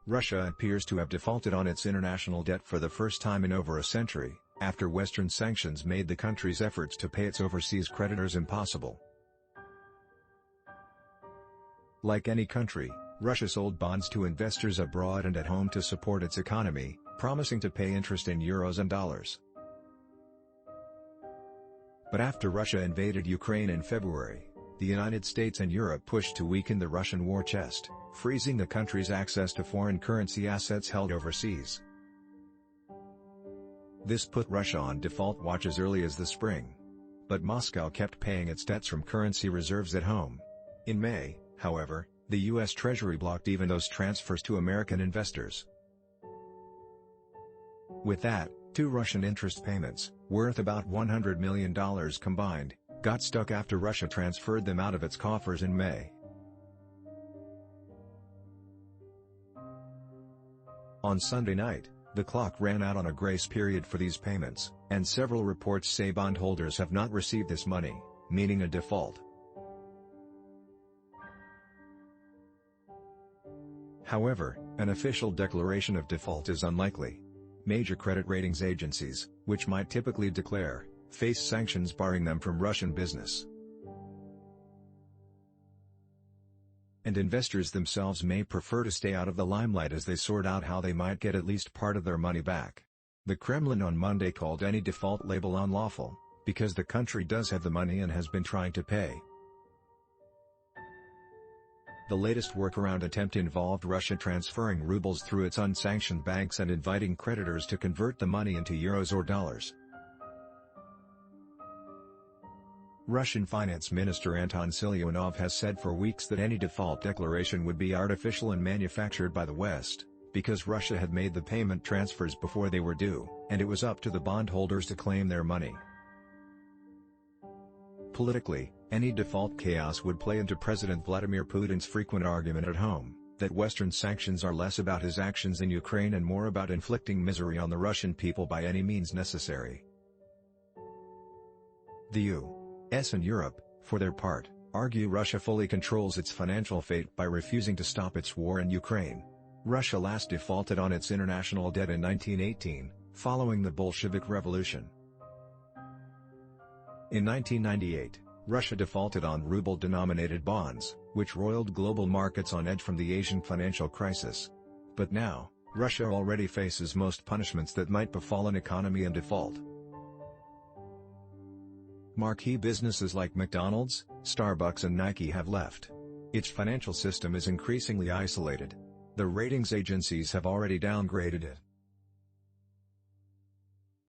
Russia appears to have defaulted on its international debt for the first time in over a century, after Western sanctions made the country's efforts to pay its overseas creditors impossible. Like any country, Russia sold bonds to investors abroad and at home to support its economy, promising to pay interest in euros and dollars. But after Russia invaded Ukraine in February, the United States and Europe pushed to weaken the Russian war chest, freezing the country's access to foreign currency assets held overseas. This put Russia on default watch as early as the spring. But Moscow kept paying its debts from currency reserves at home. In May, however, the U.S. Treasury blocked even those transfers to American investors. With that, two Russian interest payments, worth about $100 million combined, got stuck after Russia transferred them out of its coffers in May. On Sunday night, the clock ran out on a grace period for these payments, and several reports say bondholders have not received this money, meaning a default. However, an official declaration of default is unlikely. Major credit ratings agencies, which might typically declare, face sanctions barring them from Russian business. And investors themselves may prefer to stay out of the limelight as they sort out how they might get at least part of their money back. The Kremlin on Monday called any default label unlawful, because the country does have the money and has been trying to pay. The latest workaround attempt involved Russia transferring rubles through its unsanctioned banks and inviting creditors to convert the money into euros or dollars. Russian Finance Minister Anton Siluanov has said for weeks that any default declaration would be artificial and manufactured by the West, because Russia had made the payment transfers before they were due, and it was up to the bondholders to claim their money. Politically, any default chaos would play into President Vladimir Putin's frequent argument at home, that Western sanctions are less about his actions in Ukraine and more about inflicting misery on the Russian people by any means necessary. The U.S. and Europe, for their part, argue Russia fully controls its financial fate by refusing to stop its war in Ukraine. Russia last defaulted on its international debt in 1918, following the Bolshevik Revolution. In 1998, Russia defaulted on ruble-denominated bonds, which roiled global markets on edge from the Asian financial crisis. But now, Russia already faces most punishments that might befall an economy in default. Marquee businesses like McDonald's, Starbucks and Nike have left. Its financial system is increasingly isolated. The ratings agencies have already downgraded it.